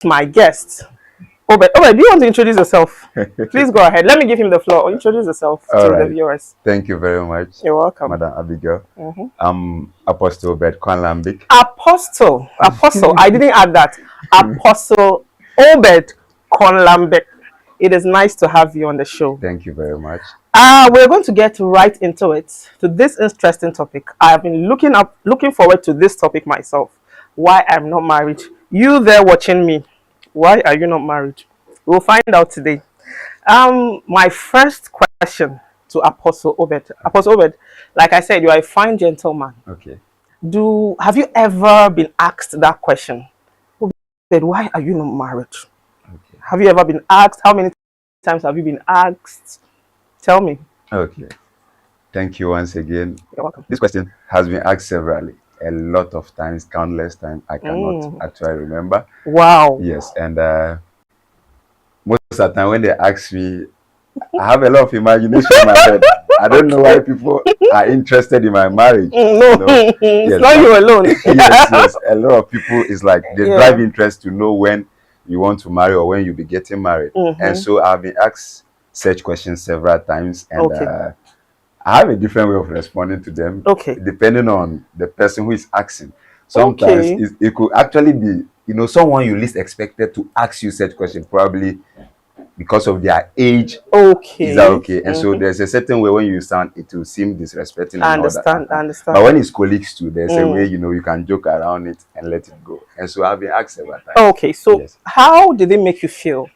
my guest. Obed, do you want to introduce yourself? Please go ahead. Let me give him the floor. Introduce yourself to the viewers. Thank you very much. You're welcome. Madam Abigail. I'm Apostle Obed Kwanlambik. Apostle. I didn't add that. Apostle Obed Kwanlambik. It is nice to have you on the show. Thank you very much. We're going to get right into it, to this interesting topic. I have been looking forward to this topic myself. Why I'm not married. You there watching me, why are you not married? We'll find out today. My first question to Apostle Obed. Apostle Obed, like I said, you are a fine gentleman. Okay. Have you ever been asked that question? Obed, why are you not married? Okay. Have you ever been asked? How many times have you been asked? Tell me. Okay. Thank you once again. You're welcome. This question has been asked severally, a lot of times, countless times. I cannot actually remember. Wow. Yes, and most of the time when they ask me, I have a lot of imagination in my head. I don't know why people are interested in my marriage. No, it's not you alone. yes. A lot of people is like they drive interest to know when you want to marry or when you'll be getting married. And so I've been asked such questions several times, and I have a different way of responding to them, depending on the person who is asking. Sometimes it could actually be, someone you least expected to ask you such question, probably because of their age. Is that okay? And so there's a certain way when you sound, it will seem disrespecting. I understand. But when it's colleagues too, there's a way, you can joke around it and let it go. And so I've been asked several times. Okay, so how did it make you feel?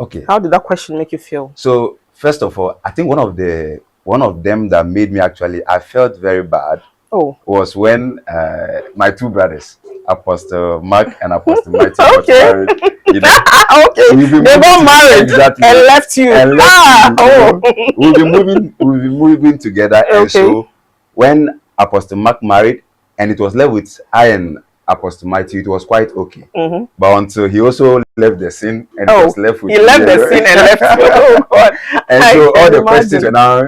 Okay. How did that question make you feel? So first of all, I think one of them that made me I felt very bad was when my two brothers, Apostle Mark and Apostle Matthew, got married. They got married and left you. We'll be moving together. And so when Apostle Mark married and it was left with I and Apostle Matthew, it was quite okay. But until he also left the scene and it was left with he left the scene and left you. Oh God. And so all the questions are now,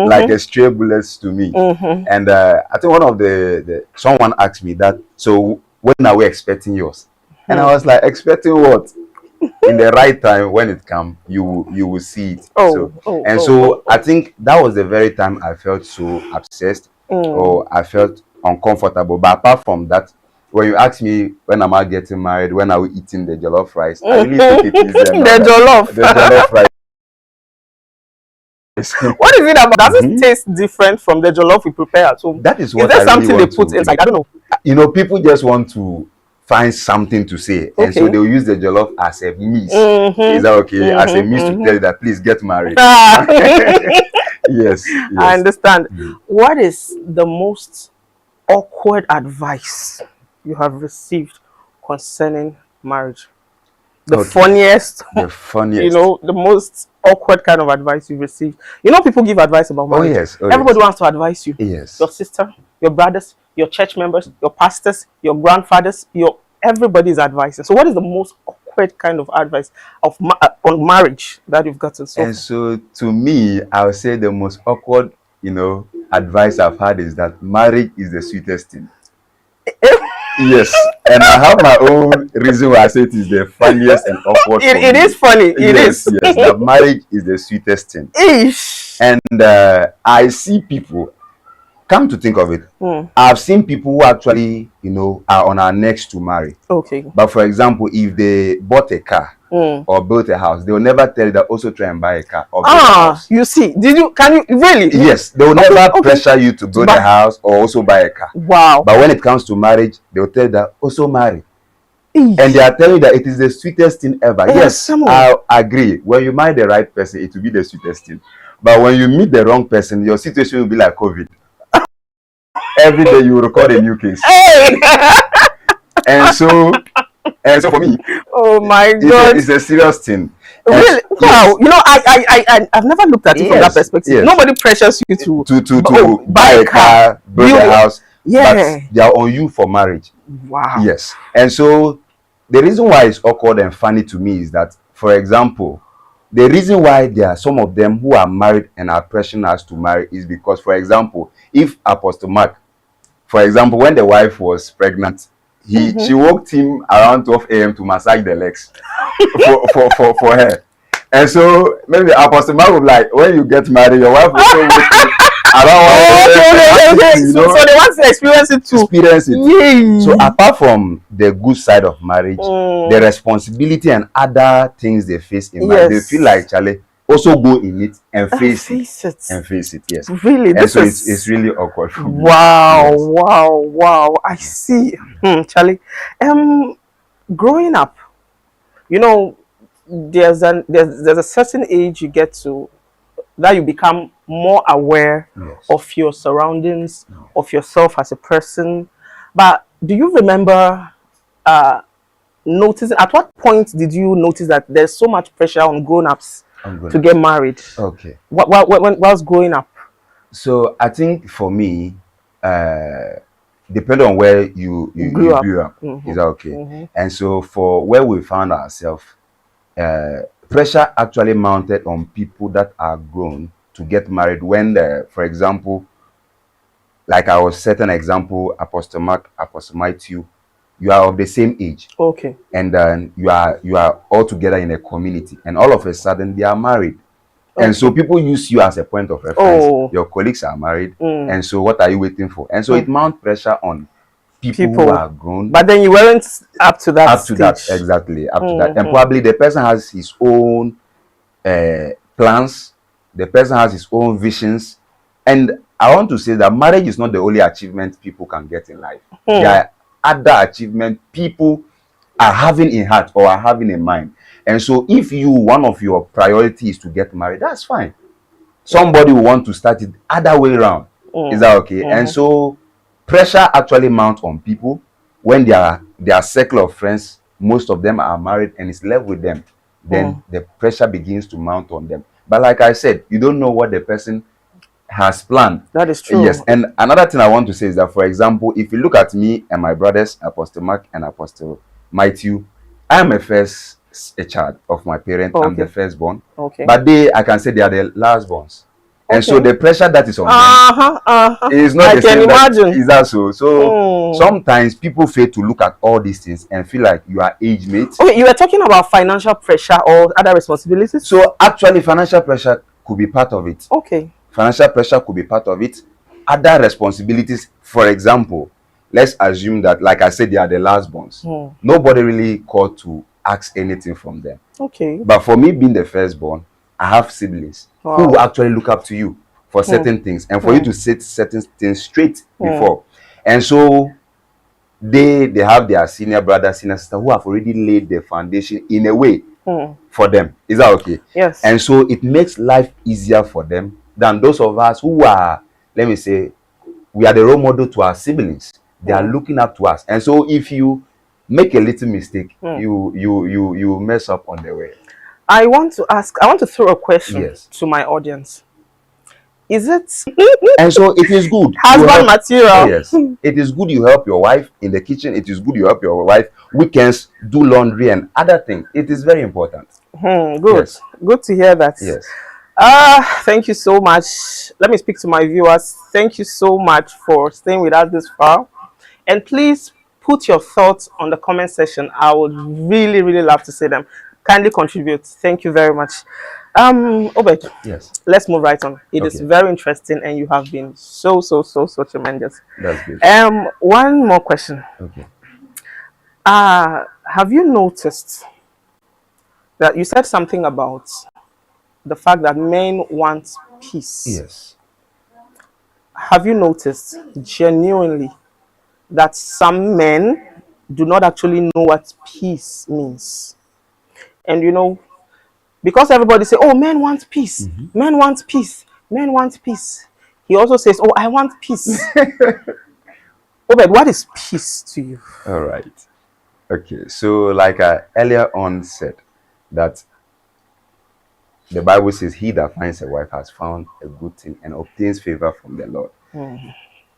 like a stray bullets to me. And I think one of someone asked me that, so when are we expecting yours? And I was like, expecting what? In the right time, when it comes, you will see it. I think that was the very time I felt so obsessed or I felt uncomfortable. But apart from that, when you ask me when am I getting married, when are we eating the jollof rice, I really take it easy. The jollof rice. What is it about? Does it taste different from the jollof we prepare at home? That is what there I really something they put inside? I don't know. People just want to find something to say, and so they'll use the jollof as a means. Is that okay? As a means to tell you that please get married. Yes. I understand. What is the most awkward advice you have received concerning marriage? The funniest, the most awkward kind of advice you received. People give advice about marriage. Everybody wants to advise you. Yes. Your sister, your brothers, your church members, your pastors, your grandfathers, everybody's advising. So what is the most awkward kind of advice on marriage that you've gotten so far? And so to me, I would say the most awkward, advice I've had is that marriage is the sweetest thing. Yes, and I have my own reason why I say it is the funniest and awkward. It is funny. It is. Yes, that marriage is the sweetest thing. And I see people, come to think of it, I've seen people who actually, are on our necks to marry. But for example, if they bought a car or built a house, they will never tell you that also try and buy a car or build a house. You see, can you really? Yes, they will never pressure you to build a house or also buy a car. Wow. But when it comes to marriage, they will tell you that also marry. And they are telling you that it is the sweetest thing ever. Yes, I agree. When you marry the right person, it will be the sweetest thing. But when you meet the wrong person, your situation will be like COVID. Every day you record a new case. And so for me, oh my God, it's a serious thing. Really? Wow. I've never looked at it from that perspective. Nobody pressures you to buy a car, build a house. Yeah. But they are on you for marriage. Wow. Yes. And so the reason why it's awkward and funny to me is that, for example, the reason why there are some of them who are married and are pressuring us to marry is because, for example, if Apostle Mark, for example, when the wife was pregnant she woke him around 12 a.m. to massage the legs for her. And so maybe Apostle Mark would like, when you get married, your wife will say, I don't want okay. So they want to experience it too. Experience it. Yay. So apart from the good side of marriage, the responsibility and other things they face in marriage, they feel like Charlie also go in it and face it. And face it, yes. Really, and so it's really awkward for me. Wow, yes. Wow. I see. Charlie. Growing up, you know, there's a certain age you get to that you become more aware of your surroundings, of yourself as a person. But do you remember noticing, at what point did you notice that there's so much pressure on grown-ups to get married? Okay. When was growing up? So I think for me, depending on where you grew up, is that okay? And so for where we found ourselves, pressure actually mounted on people that are grown to get married when, for example, like I was set an example, Apostle Mark, Apostle Matthew, you are of the same age. Okay. And then you are all together in a community, and all of a sudden they are married. Okay. And so people use you as a point of reference. Your colleagues are married, and so what are you waiting for? And so it mounts pressure on people who are grown. But then you weren't up to that stage. Exactly, up to that. And probably the person has his own plans, the person has his own visions. And I want to say that marriage is not the only achievement people can get in life. There are other achievements people are having in heart or are having in mind. And so if one of your priority is to get married, that's fine. Somebody will want to start it other way around. Is that okay? And so pressure actually mounts on people when their circle of friends, most of them are married and it's left with them. Then the pressure begins to mount on them. But like I said, you don't know what the person has planned. That is true. Yes. And another thing I want to say is that, for example, if you look at me and my brothers, Apostle Mark and Apostle Matthew, I am a child of my parents. I'm the firstborn. Okay. But I can say they are the lastborns. And so the pressure that is on them is not the same. Imagine. Is that so? So sometimes people fail to look at all these things and feel like you are age mates. Okay, you were talking about financial pressure or other responsibilities? So actually financial pressure could be part of it. Okay. Financial pressure could be part of it. Other responsibilities, for example, let's assume that, like I said, they are the lastborns. Nobody really called to ask anything from them. Okay. But for me being the firstborn, I have siblings who will actually look up to you for certain things and for you to set certain things straight before. And so they have their senior brother, senior sister who have already laid the foundation in a way for them. Is that okay? Yes. And so it makes life easier for them than those of us who are, let me say, we are the role model to our siblings. They are looking up to us. And so if you make a little mistake, you mess up on the way. I want to throw a question to my audience. Is it? And so it is good. Husband material. Yes. It is good you help your wife in the kitchen. It is good you help your wife weekends, do laundry and other things. It is very important. Good. Yes. Good to hear that. Yes. Thank you so much. Let me speak to my viewers. Thank you so much for staying with us this far. And please put your thoughts on the comment section. I would really, really love to see them. Kindly contribute. Thank you very much. Obed. Yes. Let's move right on. It is very interesting and you have been so tremendous. That's good. One more question. Okay. Have you noticed that you said something about the fact that men want peace? Yes. Have you noticed genuinely that some men do not actually know what peace means? And you know, because everybody say, oh, men want peace, men want peace, men want peace. He also says, oh, I want peace. Obed, what is peace to you? All right. Okay. So like I earlier on said that the Bible says he that finds a wife has found a good thing and obtains favor from the Lord.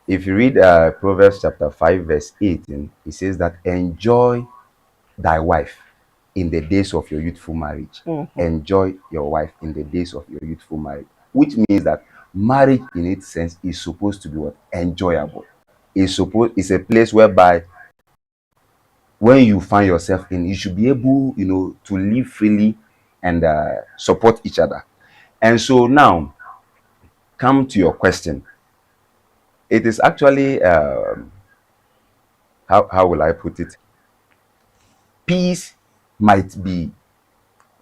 If you read Proverbs chapter 5 verse 18, it says that enjoy thy wife in the days of your youthful marriage. Enjoy your wife in the days of your youthful marriage. Which means that marriage in its sense is supposed to be what? Enjoyable. It's a place whereby when you find yourself in, you should be able, to live freely and support each other. And so now, come to your question. It is actually, how will I put it? Peace might be,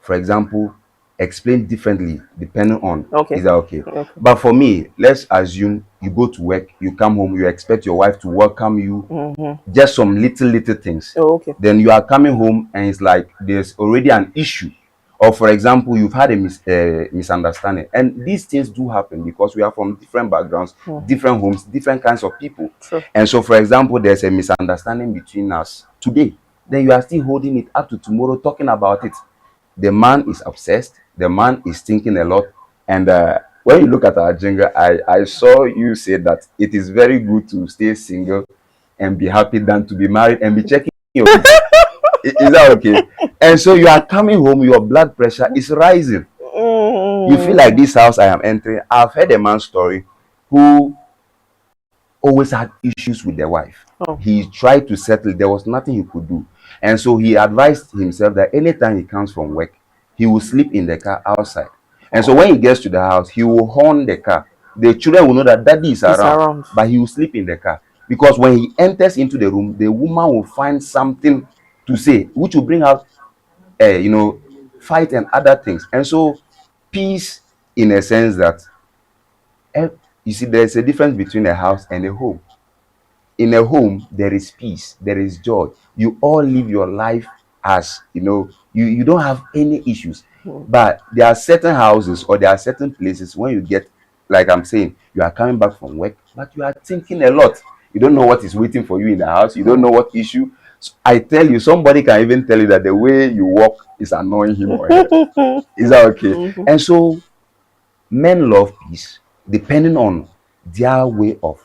for example, explained differently depending on, Okay. is that okay? Okay. But for me, let's assume you go to work, you come home, you expect your wife to welcome you, just some little things. Oh, okay. Then you are coming home and it's like there's already an issue. Or for example, you've had a misunderstanding. And these things do happen because we are from different backgrounds, different homes, different kinds of people. True. And so, for example, there's a misunderstanding between us today. Then you are still holding it up to tomorrow, talking about it. The man is obsessed. The man is thinking a lot. And when you look at our jingle, I saw you say that it is very good to stay single and be happy than to be married and be checking your people. Is that okay? And so you are coming home, your blood pressure is rising. You feel like this house I am entering. I've heard a man's story who always had issues with the wife. Oh. He tried to settle, there was nothing he could do. And so he advised himself that anytime he comes from work, he will sleep in the car outside. And so when he gets to the house, he will horn the car. The children will know that daddy is around, but he will sleep in the car. Because when he enters into the room, the woman will find something to say, which will bring out, fight and other things. And so peace, in a sense that, you see, there's a difference between a house and a home. In a home, there is peace, there is joy. You all live your life as, you don't have any issues. But there are certain houses or there are certain places when you get, like I'm saying, you are coming back from work, but you are thinking a lot. You don't know what is waiting for you in the house. You don't know what issue. So I tell you, somebody can even tell you that the way you walk is annoying him or her. Is that okay? And so men love peace depending on their way of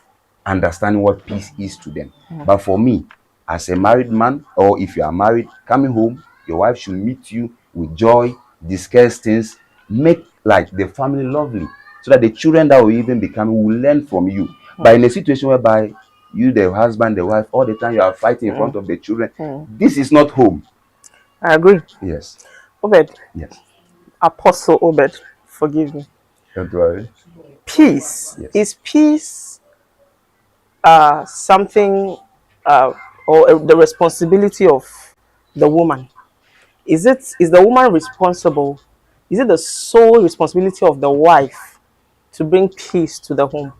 understanding what peace is to them. But for me, as a married man, or if you are married, coming home, your wife should meet you with joy, discuss things, make like the family lovely, so that the children that will even become will learn from you. But in a situation whereby you, the husband, the wife, all the time you are fighting in front of the children, this is not home. I agree. Yes. Obed. Yes. Apostle Obed, forgive me. Don't worry. Peace. Yes. Is peace something or the responsibility of the woman? Is the woman responsible? Is it the sole responsibility of the wife to bring peace to the home,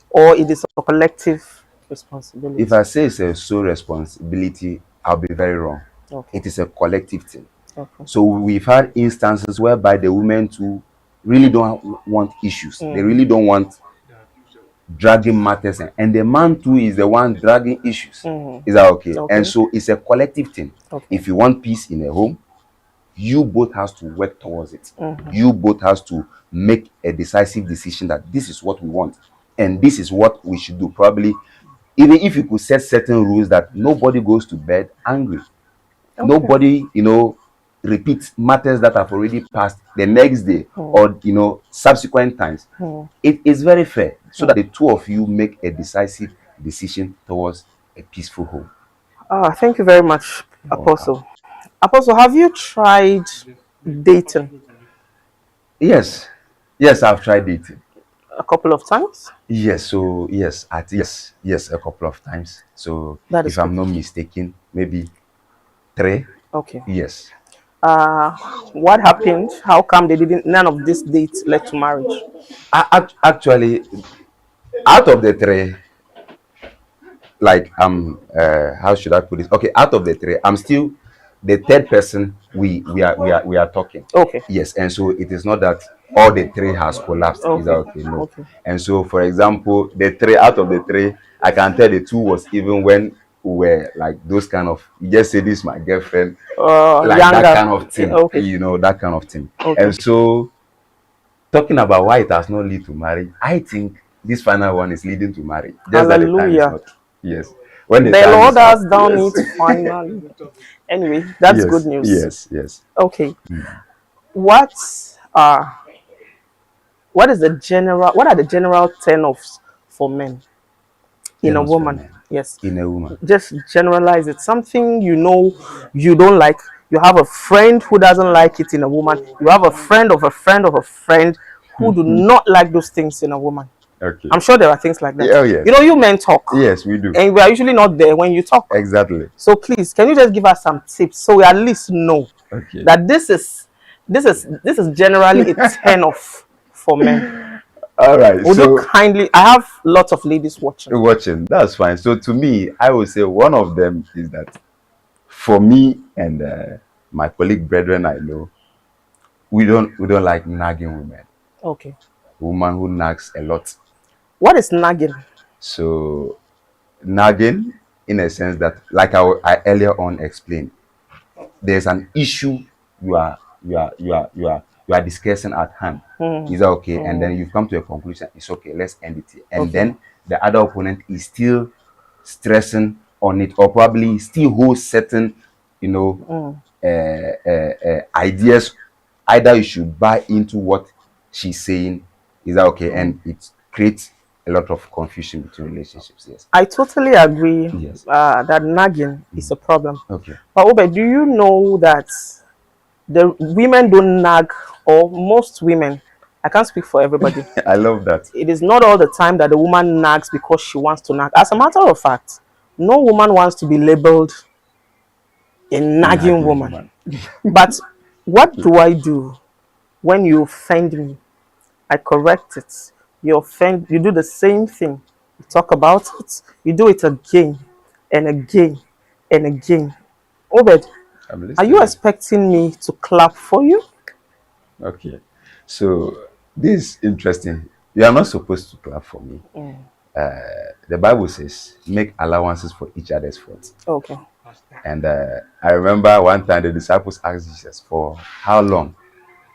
or it is a collective responsibility? If I say it's a sole responsibility, I'll be very wrong. Okay. It is a collective thing. Okay. So we've had instances whereby the women too really don't want issues. They really don't want dragging matters, and the man too is the one dragging issues. Is that okay? Okay. And so it's a collective thing. Okay. If you want peace in a home, you both has to work towards it. You both has to make a decisive decision that this is what we want and this is what we should do. Probably even if you could set certain rules that nobody goes to bed angry. Okay. Nobody, repeats matters that have already passed the next day or subsequent times. It is very fair, so that the two of you make a decisive decision towards a peaceful home. Thank you very much, Apostle. Apostle, have you tried dating Yes, I've tried dating a couple of times? Yes, so yes, a couple of times. So That is if I'm good. not mistaken, maybe 3. Okay. Yes. What happened? How come none of these dates led to marriage? Actually, out of the 3, like how should I put it? Okay, out of the 3, I'm still the third person we are talking. Okay. Yes, and so it is not that all the 3 has collapsed. Is that okay? No. Okay. And so, for example, the 3 out of the 3, I can tell the 2 was even when we were like those kind of, you just say this is my girlfriend, like younger. that kind of thing. Okay. That kind of thing. Okay. And so, talking about why it has not lead to marriage, I think this final one is leading to marriage. Just that the time is Hallelujah. not. Yes. When The time Lord is up, has done yes. it finally. Anyway, that's Yes, good news. Yes. Okay. What are the general turn-offs for men in a Turn-offs for woman? men. Yes. in a woman. Just generalize it. Something you know you don't like. You have a friend who doesn't like it in a woman. You have a friend of a friend of a friend who do not like those things in a woman. Okay. I'm sure there are things like that. Yeah, oh, yes. You know, you men talk. Yes, we do. And we are usually not there when you talk. Exactly. So please, can you just give us some tips so we at least know that this is generally a turn off for men. All right. Would you kindly? I have lots of ladies watching. Watching. That's fine. So to me, I would say one of them is that for me and my colleague brethren I know, we don't like nagging women. Okay. Woman who nags a lot. What is nagging? So nagging, in a sense that, like I earlier on explained, there's an issue you are discussing at hand. Is that okay? And then you've come to a conclusion. It's okay. Let's end it here. And then the other opponent is still stressing on it, or probably still holds certain, ideas. Either you should buy into what she's saying. Is that okay? And it creates a lot of confusion between relationships. Yes, I totally agree. Yes. That nagging is a problem. Okay. But Obe, do you know that the women don't nag, or most women? I can't speak for everybody. I love that. It is not all the time that the woman nags because she wants to nag. As a matter of fact, no woman wants to be labeled a nagging woman. But what do I do when you offend me? I correct it. You offend, you do the same thing. You talk about it. You do it again and again and again. Obed, are you expecting me to clap for you? Okay. So this is interesting. You are not supposed to clap for me. The Bible says, make allowances for each other's faults. Okay. And I remember one time the disciples asked Jesus, for how long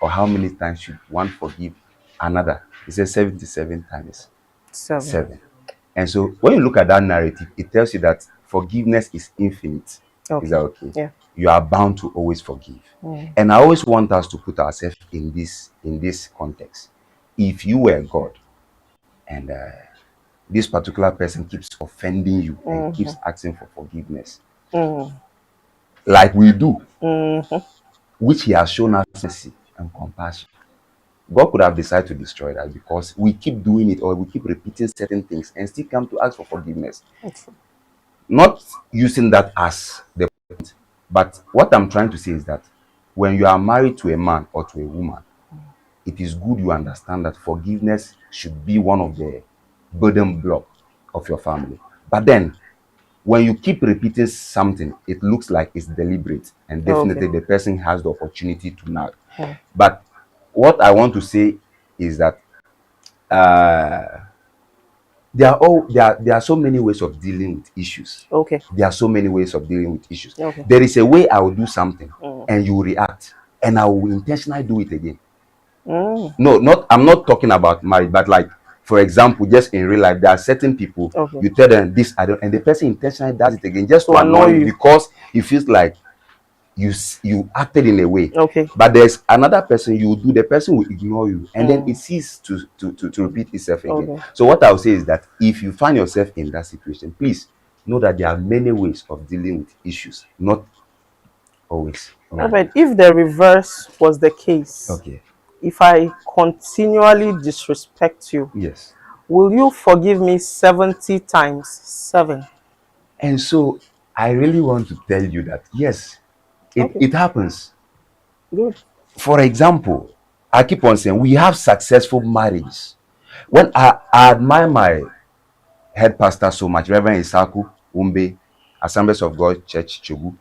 or how many times should one forgive another? He says 77 times. 7. And so when you look at that narrative, it tells you that forgiveness is infinite. Okay. Is that okay? Yeah. You are bound to always forgive. And I always want us to put ourselves in this context. If you were God and this particular person keeps offending you and keeps asking for forgiveness, like we do, which he has shown us mercy and compassion, God could have decided to destroy that because we keep doing it, or we keep repeating certain things and still come to ask for forgiveness. Not using that as the point, but what I'm trying to say is that when you are married to a man or to a woman, it is good you understand that forgiveness should be one of the building blocks of your family. But then, when you keep repeating something, it looks like it's deliberate, and definitely the person has the opportunity to nag. But what I want to say is that there are so many ways of dealing with issues. There are so many ways of dealing with issues. There is a way I will do something and you will react, and I will intentionally do it again. No, I'm not talking about marriage, but like, for example, just in real life, there are certain people, you tell them this, I don't, and the person intentionally does it again just to annoy you because he feels like you acted in a way. But there's another person you do, the person will ignore you, and then it ceases to repeat itself again. So what I'll say is that if you find yourself in that situation, please know that there are many ways of dealing with issues, not always. But if the reverse was the case, if I continually disrespect you, yes, will you forgive me 70 times 7? And so I really want to tell you that yes, it happens. Good. For example, I keep on saying we have successful marriages. When I admire my head pastor so much, Reverend Isaku Umbe, Assemblies of God Church Chogu,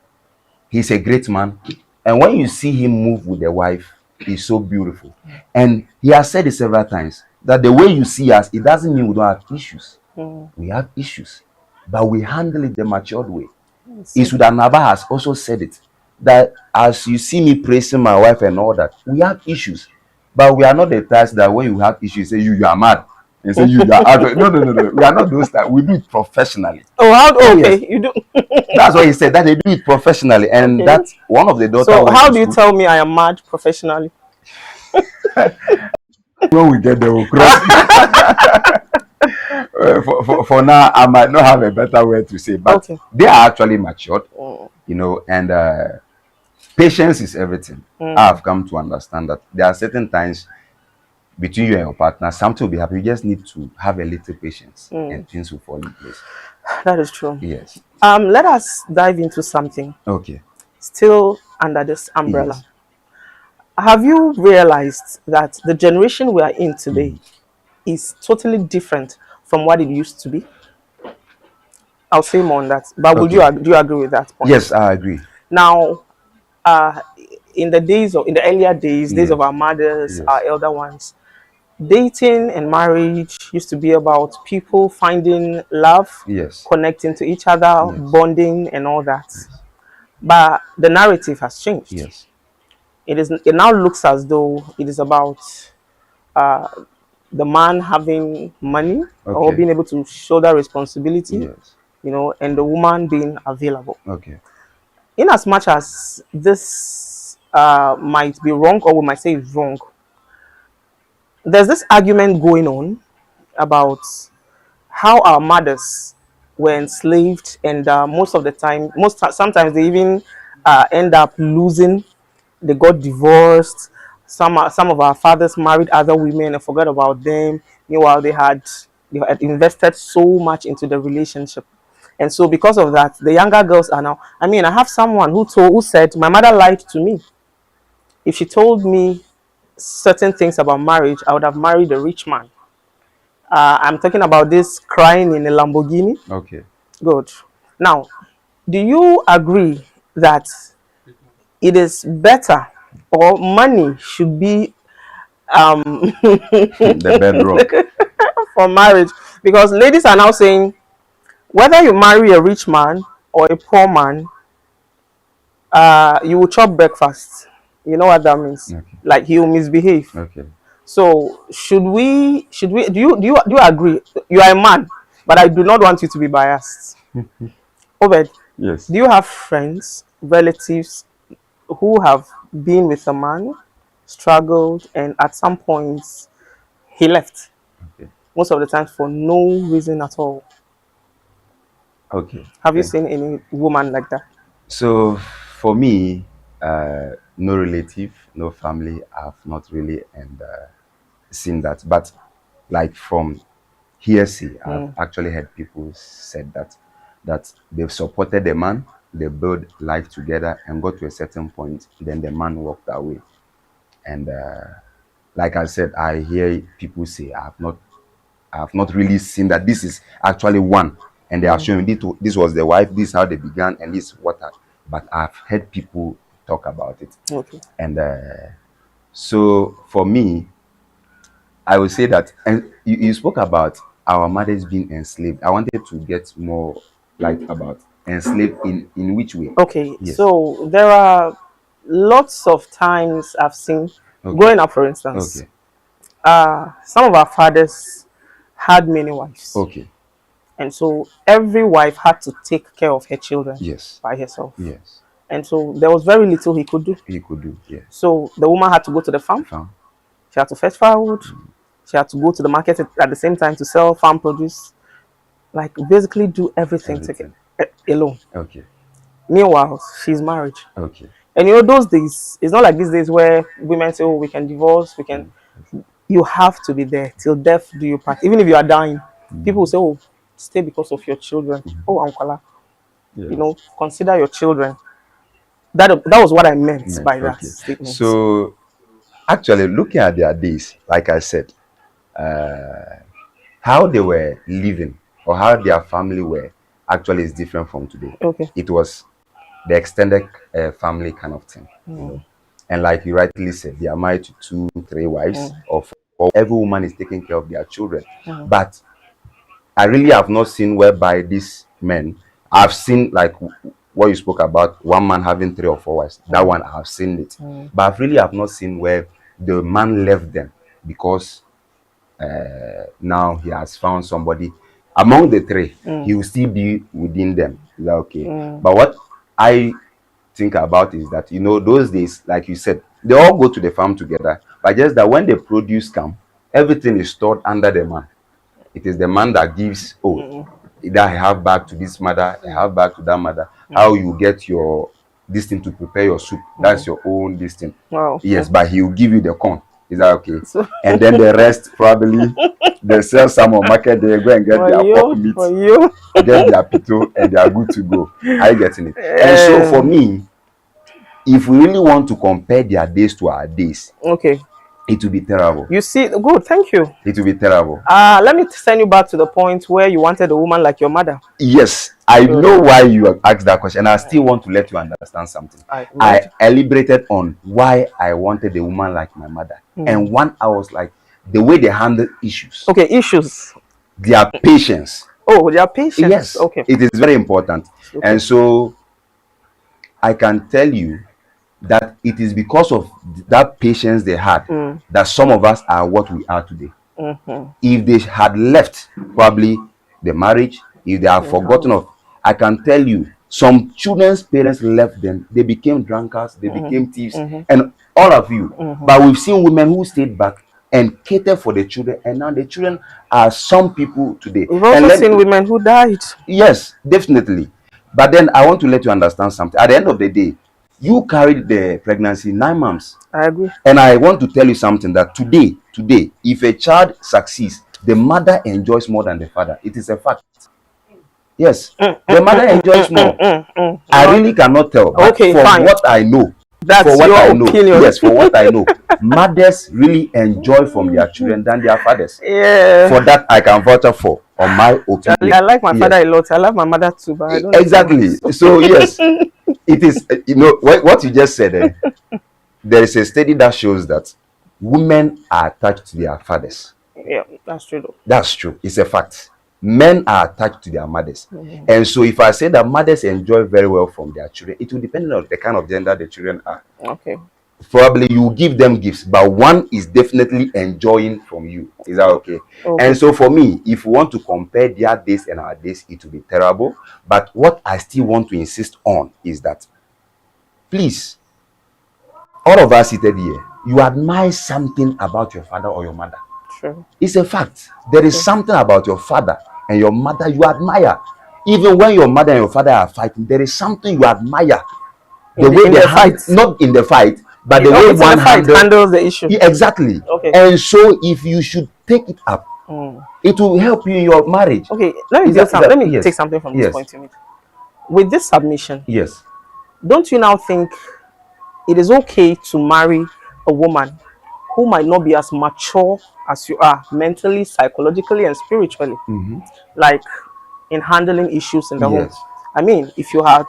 he's a great man. And when you see him move with the wife, he's so beautiful. And he has said it several times that the way you see us, it doesn't mean we don't have issues. We have issues, but we handle it the matured way. Isudanaba has also said it, that as you see me praising my wife and all that, we have issues, but we are not the types that when you have issues, say you are mad and say you are out. No. We are not those types. We do it professionally. Yes. You do. That's what he said, that they do it professionally, and that's one of the daughters. So how do you tell me I am mad professionally? When we get there, we'll cross. For now, I might not have a better word to say, but Okay. they are actually matured, Mm. and patience is everything. I have come to understand that there are certain times between you and your partner, something will be happening. You just need to have a little patience and things will fall in place. That is true. Yes. Let us dive into something Okay. still under this umbrella. Yes. Have you realized that the generation we are in today Mhm. is totally different from what it used to be? I'll say more on that. But would you Okay. do you agree with that Yes, point? I agree. Now, uh, in the earlier days of Yes. our mothers, our Yes. elder ones, dating and marriage used to be about people finding love, Yes. connecting to each other, Yes. bonding, and all that. Yes. But the narrative has changed. Yes. It now looks as though it is about the man having money or Okay. being able to shoulder responsibility, Yes. and the woman being available. Okay. In as much as this might be wrong, or we might say it's wrong, there's this argument going on about how our mothers were enslaved, and most of the time, sometimes they even end up losing. They got divorced. Some of our fathers married other women and forgot about them. Meanwhile, they had invested so much into the relationship, and so because of that, the younger girls are now. I mean, I have someone who said my mother lied to me. If she told me certain things about marriage, I would have married a rich man. I'm talking about this crying in a Lamborghini. Okay. Good. Now, do you agree that it is better, or money should be The bedrock. for marriage? Because ladies are now saying whether you marry a rich man or a poor man, you will chop breakfast. You know what that means? Okay. Like he will misbehave. Okay. So should we do you agree? You are a man, but I do not want you to be biased. Obed, Yes. do you have friends, relatives who have been with a man, struggled, and at some points he left? Okay. Most of the time for no reason at all. Okay. Have you Eh, seen any woman like that? So for me, no relative, no family. I've not really seen that, but like from hearsay, I've actually heard people said that they've supported the man, they built life together, and got to a certain point, then the man walked away. And like I said, I hear people say I have not really seen that this is actually one, and they are showing this was the wife, this is how they began, and this is what. But I've heard people talk about it, Okay. and so for me, I would say that, and you spoke about our mothers being enslaved. I wanted to get more like about enslaved in which way? Okay. Yes. So there are lots of times I've seen Okay. growing up, for instance, Okay. some of our fathers had many wives. Okay. And so every wife had to take care of her children Yes. by herself. Yes. And so there was very little he could do. He could do. Yeah. So the woman had to go to the The farm, farm. she had to fetch firewood, she had to go to the market at the same time to sell farm produce, like basically do everything Everything. alone. Okay. Meanwhile, she's married. Okay. And those days, it's not like these days where women say, oh, we can divorce, we can. Mm. You have to be there till death do you part. Even if you are dying, people will say, oh, stay because of your children. Oh, Uncle, Yes. consider your children. That was what I meant Meant. by that Okay. statement. So actually, looking at their days, like I said, how they were living or how their family were actually is different from today. Okay. It was the extended family kind of thing. And like you rightly said, they are married to two, three wives, or four. Every woman is taking care of their children. But I really have not seen whereby these men, I've seen like what you spoke about, one man having three or four wives. That one I've seen it. But I really have not seen where the man left them because now he has found somebody among the three. He will still be within them. Is that okay? But what I think about is that those days, like you said, they all go to the farm together, but just that when the produce come, everything is stored under the man. it is the man that gives, oh, either I have back to this mother, I have back to that mother. How you get your this thing to prepare your soup, that's your own this thing. Wow. Yes, but he will give you the corn. Is that okay? So, And then the rest probably they sell some on market, they go and get for their pork you, meat, for you. get their pito, and they are good to go. Are you getting it? And so for me, if we really want to compare their days to our days, Okay. it will be terrible. You see, good, thank you. It will be terrible. Let me send you back to the point where you wanted a woman like your mother. Yes, I know why you asked that question, and I still want to let you understand something. I elaborated on why I wanted a woman like my mother. And one, I was like, the way they handle issues. Okay, issues. Their patience. Oh, their patience. Yes. Okay. It is very important. Okay. And so I can tell you that it is because of that patience they had that some of us are what we are today. If they had left probably the marriage, if they have forgotten of, I can tell you, some children's parents left them, they became drunkards, they became thieves, and all of you. But we've seen women who stayed back and catered for the children, and now the children are some people today. We've also seen women who died. Yes, definitely. But then I want to let you understand something. At the end of the day, you carried the pregnancy 9 months. I agree. And I want to tell you something, that today, if a child succeeds, the mother enjoys more than the father. It is a fact. Yes, the mother enjoys more. I really cannot tell. But okay, for fine. what I know, that's for what your I know, opinion. yes, for what I know, mothers really enjoy from their children than their fathers. Yeah. For that, I can vouch for, on my opinion. I like my father a lot. I love my mother too, but I don't exactly. So yes, it is. You know what you just said. There is a study that shows that women are attached to their fathers. Yeah, that's true though. That's true. It's a fact. Men are attached to their mothers. And so if I say that mothers enjoy very well from their children, it will depend on the kind of gender the children are. Okay. Probably you give them gifts, but one is definitely enjoying from you. Is that okay? And so for me, if we want to compare their days and our days, it will be terrible. But what I still want to insist on is that, please, all of us seated here, you admire something about your father or your mother. True. It's a fact. There is something about your father and your mother you admire. Even when your mother and your father are fighting, there is something you admire. The way they fight, not in the fight, but the way one handles the issue. Yeah, exactly. Okay. And so if you should take it up, it will help you in your marriage. Okay, let me take something from this point to me. With this submission, yes, don't you now think it is okay to marry a woman who might not be as mature as you are mentally, psychologically, and spiritually, like in handling issues in the home? I mean, if you are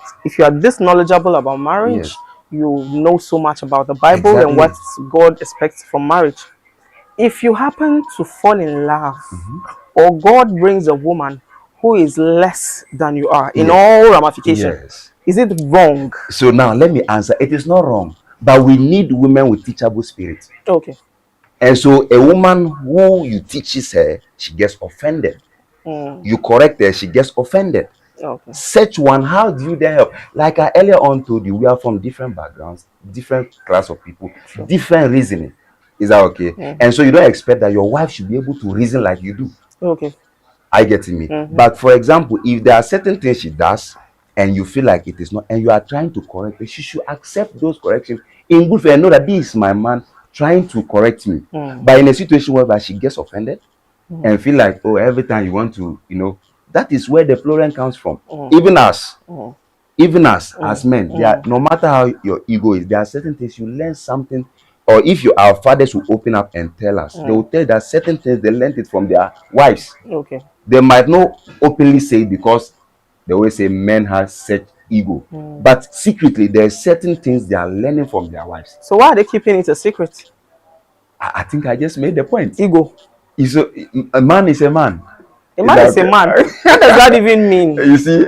this knowledgeable about marriage, you know so much about the Bible and what God expects from marriage. If you happen to fall in love, or God brings a woman who is less than you are in all ramifications, is it wrong? So now let me answer. It is not wrong, but we need women with teachable spirit. Okay. And so a woman who you teaches her, she gets offended. You correct her, she gets offended. Okay. Such one, how do you then help? Like I earlier on told you, we are from different backgrounds, different class of people, different reasoning. Is that okay? And so you don't expect that your wife should be able to reason like you do. Okay. I get me. But for example, if there are certain things she does and you feel like it is not, and you are trying to correct her, she should accept those corrections in good faith and know that this is my man trying to correct me. But in a situation where she gets offended and feel like, oh, every time you want to, that is where the problem comes from. Even us, as men, no matter how your ego is, there are certain things you learn something. Or if our fathers will open up and tell us, they will tell that certain things they learned it from their wives. Okay. They might not openly say it because they always say men have such ego. But secretly, there are certain things they are learning from their wives. So why are they keeping it a secret? I think I just made the point. Ego. A man is a man. A man is a man. What does that even mean? You see,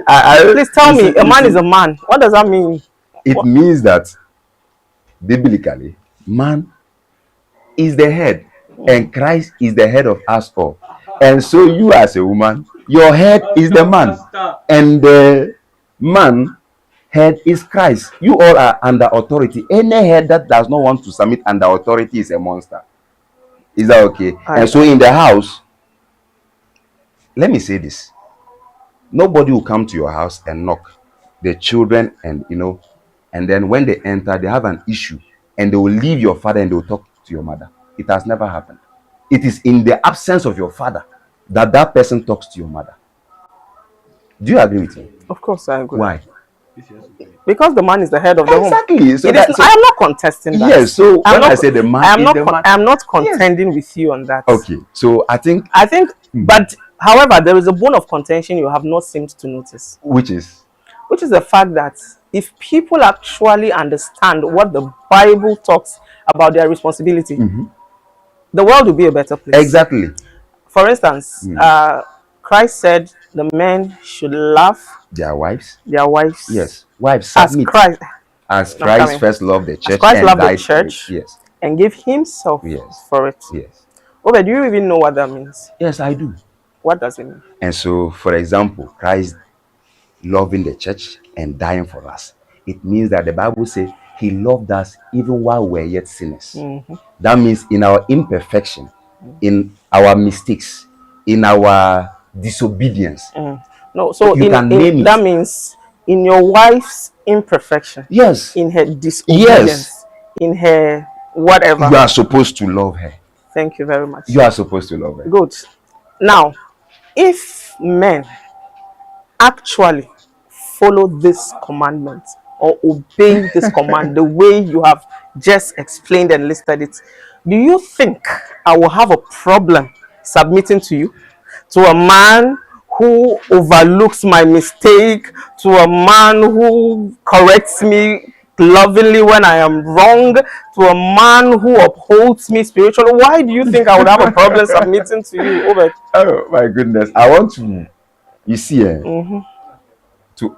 please tell me, a man is a man. What does that mean? It means that biblically, man is the head, and Christ is the head of us all. And so you as a woman, your head is the man, and the man head is Christ. You all are under authority. Any head that does not want to submit under authority is a monster. Is that okay? And so in the house, let me say this. Nobody will come to your house and knock. The children and and then when they enter, they have an issue and they will leave your father and they will talk to your mother. It has never happened. It is in the absence of your father that that person talks to your mother. Do you agree with me? Of course, I agree. Why? Because the man is the head of the home. Exactly. So, I am not contesting that. Yes. So when I say the man, I am not contending with you on that. Okay. So I think, but however, there is a bone of contention you have not seemed to notice, which is the fact that if people actually understand what the Bible talks about their responsibility, the world will be a better place. Exactly. For instance, Christ said the men should love their wives. Yes, wives submit as Christ first loved the church and died for it. Yes, and gave himself for it. Yes. Okay, do you even know what that means? Yes, I do. What does it mean? And so, for example, Christ loving the church and dying for us, it means that the Bible says he loved us even while we were yet sinners. That means in our imperfection, in our mistakes, in our disobedience. No, so that means in your wife's imperfection, yes, in her disobedience, in her whatever, you are supposed to love her. Thank you very much. You are supposed to love her. Good. Now, if men actually follow this commandment or obey this command the way you have just explained and listed it, do you think I will have a problem submitting to you, to a man who overlooks my mistake, to a man who corrects me lovingly when I am wrong, to a man who upholds me spiritually? Why do you think I would have a problem submitting to you, Obed? Oh my goodness. I want to, you see, to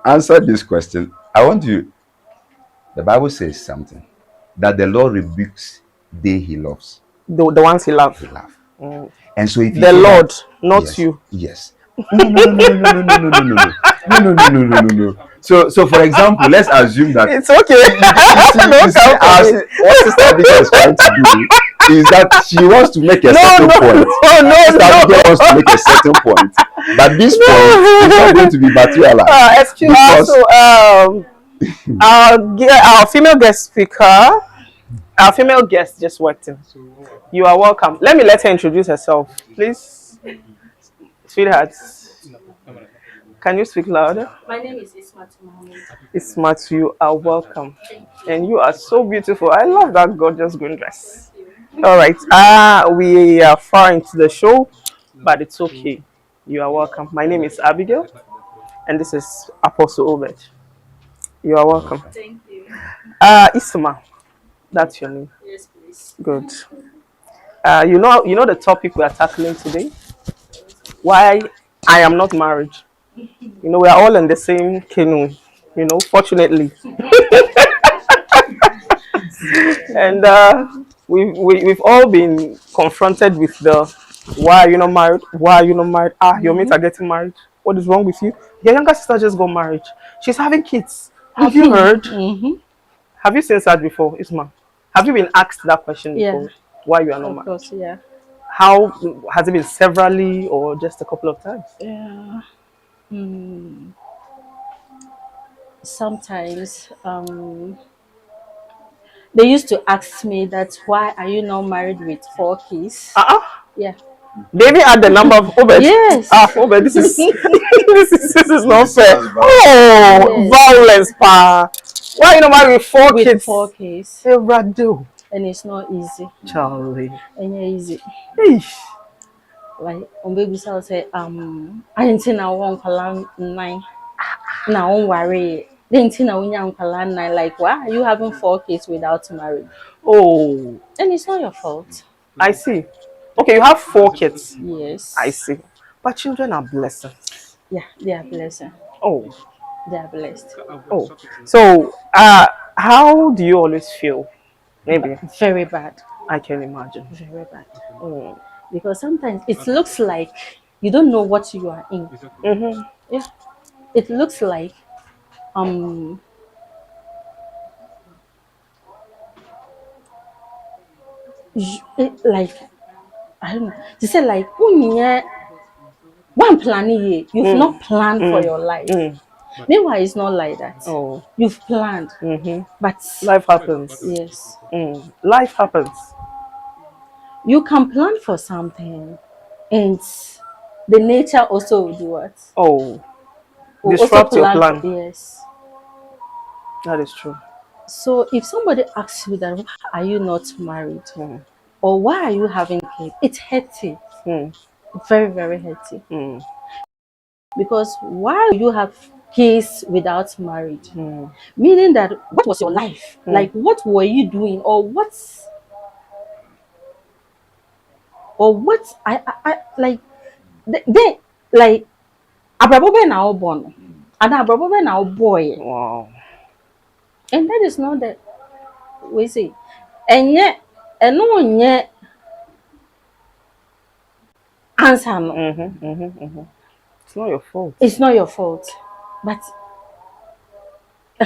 answer this question, I want you, the Bible says something, that the Lord rebukes they he loves. The ones he loves. And so if the Lord, that, not yes, you. Yes. No. So for example, let's assume that it's okay. What Sister Abigail is trying to do is that she wants to make a certain point. Sister Abigail wants to make a certain point, but this point is not going to be materialized. Excuse me. So our female guest speaker, our female guest just walked in. You are welcome. Let her introduce herself, please, sweetheart. Can you speak louder? My name is Ismat Mohammed. Ismat, you are welcome. And you are so beautiful. I love that gorgeous green dress. All right. We are far into the show, but it's okay. You are welcome. My name is Abigail, and this is Apostle Obed. You are welcome. Thank you. Isma, that's your name. Yes, please. Good. You know the topic we are tackling today? Why I am not married. We are all in the same canoe, fortunately. And we've all been confronted with the why are you not married? Why are you not married? Your mates are getting married. What is wrong with you? Your younger sister just got married. She's having kids. Have you heard? Have you seen that before, Isma? Have you been asked that question before? Why you are not married? Of course, yeah. How has it been, severally or just a couple of times? Yeah. Sometimes they used to ask me that why are you not married with 4 kids? Yeah. David had the number of Obed. Yes. Obed, this is this is not fair. Oh, yes. Violence, pa. Why are you not married with 4 kids? With 4 kids. And it's not easy. Charlie. And yeah, easy. Eesh. Like on baby cell say I didn't think I want to 9. Now don't worry. Didn't think I want to 9. Like why are you having 4 kids without marriage? Oh. And it's not your fault. I see. Okay, you have 4 kids. Yes. I see. But children are blessings. Yeah, they are blessings. Oh. They are blessed. Oh. So how do you always feel? Maybe. Very bad. I can imagine. Very bad. Because sometimes it looks like you don't know what you are in. Yeah. It looks like like I don't know. They say like one planning, you've not planned for your life. Meanwhile, it's not like that. Oh. You've planned, but Life happens. yes, Life happens. you can plan for something, and the nature also will do what? Oh. Will also Disrupt your plan. Yes. That is true. So if somebody asks you that, why are you not married? Or why are you having kids? It's hurting. Very, very hurting. Because why do you have kids without marriage? Meaning that what was your life? Like what were you doing? Or what I like they like abrabobe na born and abrabobe na boy. Wow. And that is not the we say. And yet and no yet answer no. It's not your fault. It's not your fault. But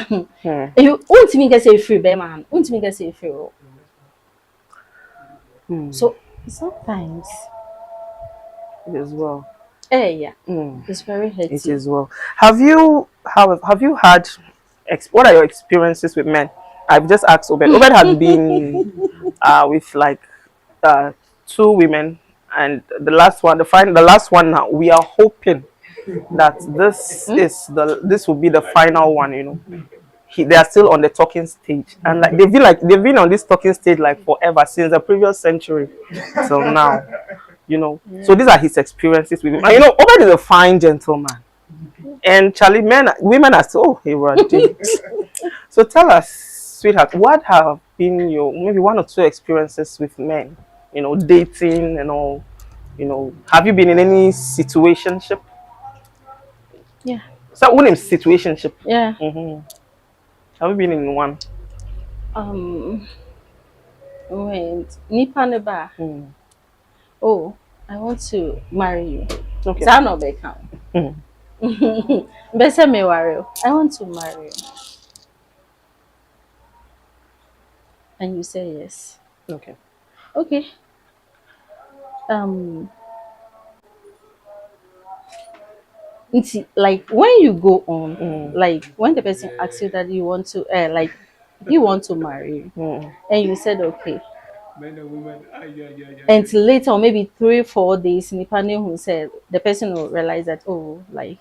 you won't me get say free bear man. Won't me get say free. So sometimes It is well. yeah. It's very hurting. It is well. Have you had what are your experiences with men? I've just asked Obed. Obed had been with like 2 women, and the last one now we are hoping that this will be the final one, you know. They are still on the talking stage, and like they've been on this talking stage like forever, since the previous century till now, you know. So these are his experiences with him. And you know, Obed is a fine gentleman, and Charlie, women are still, oh, he running. So tell us, sweetheart, what have been your maybe 1 or 2 experiences with men, you know, dating and all, you know. Have you been in any situationship? Yeah. So what is situationship? Yeah. Have you been in one? Wait, nipa ne ba. Oh, I want to marry you. Okay. That no be count. Bese me worry. I want to marry you. And you say yes. Okay. Okay. It's like when you go on, like when the person asks you that you want to, like he want to marry you, and you said okay. And later, or maybe 3 or 4 days, depending who said, the person will realize that, oh, like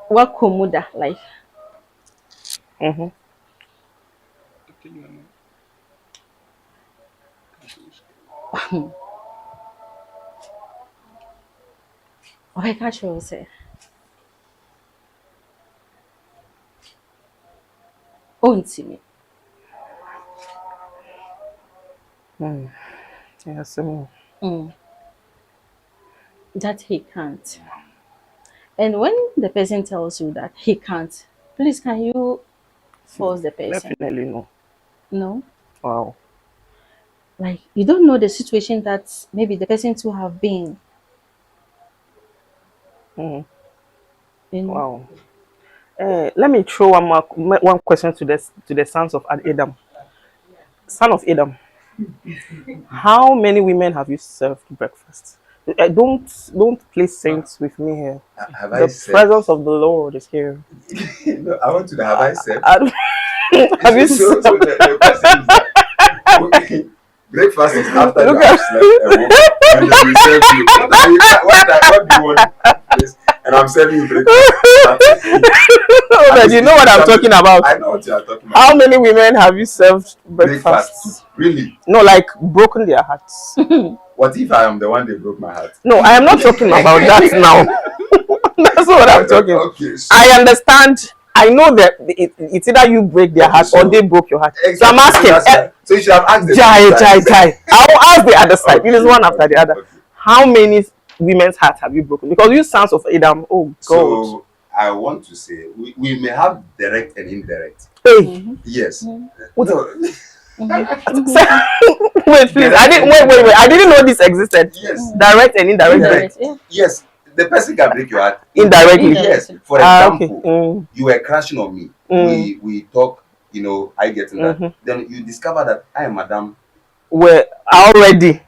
what komuda like. Okay, catch you say. Auntie me. Yes. That he can't. And when the person tells you that he can't, please can you force the person? Definitely no. No. Wow. Like you don't know the situation that maybe the person to have been. You know? Wow. Let me throw one question to the sons of Adam. Son of Adam, how many women have you served breakfast? Don't play saints with me here. Have I The said? presence of the Lord is here. No, I want to know, have I said? Have you so the question is that breakfast is after you have slept and then we serve you. What do you want? Please? And I'm serving you breakfast. But you know what I'm talking about. I know what you are talking about. How many women have you served breakfast? Really? No, like broken their hearts. What if I am the one that broke my heart? No, I am not talking about that now. That's not what I'm talking. Okay, so I understand. I know that it's either you break their heart or they broke your heart. Exactly. So I'm asking. So you should have asked the Jai. I will ask the other side. Okay. It is one after the other. Okay. How many women's hearts have you broken? Because you sons of Adam, oh God. So I want to say we may have direct and indirect. Hey. Yes. What No. Wait, please. Wait. I didn't know this existed. Yes. Direct and indirect. Yeah. Yes. The person can break your heart Indirectly. Yes. For example, you were crashing on me. We talk, you know, I get in that. Then you discover that I am madam. We're already.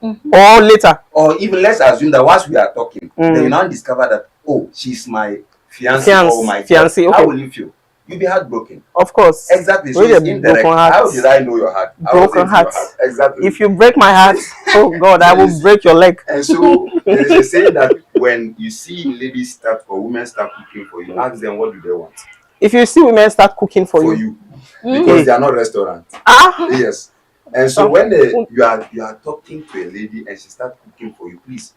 or later, or even let's assume that whilst we are talking, then you now discover that, oh, she's my fiance or my fiancé. Okay. How will you feel? You'll be heartbroken. Of course. Exactly. So really it's indirect. How did I know your heart? Broken heart. Exactly. If you break my heart, oh God, I will break your leg. And so there is a saying that when you see ladies start or women start cooking for you, ask them what do they want. If you see women start cooking for you, because they are not restaurants. Yes. And so when you are talking to a lady and she starts cooking for you, please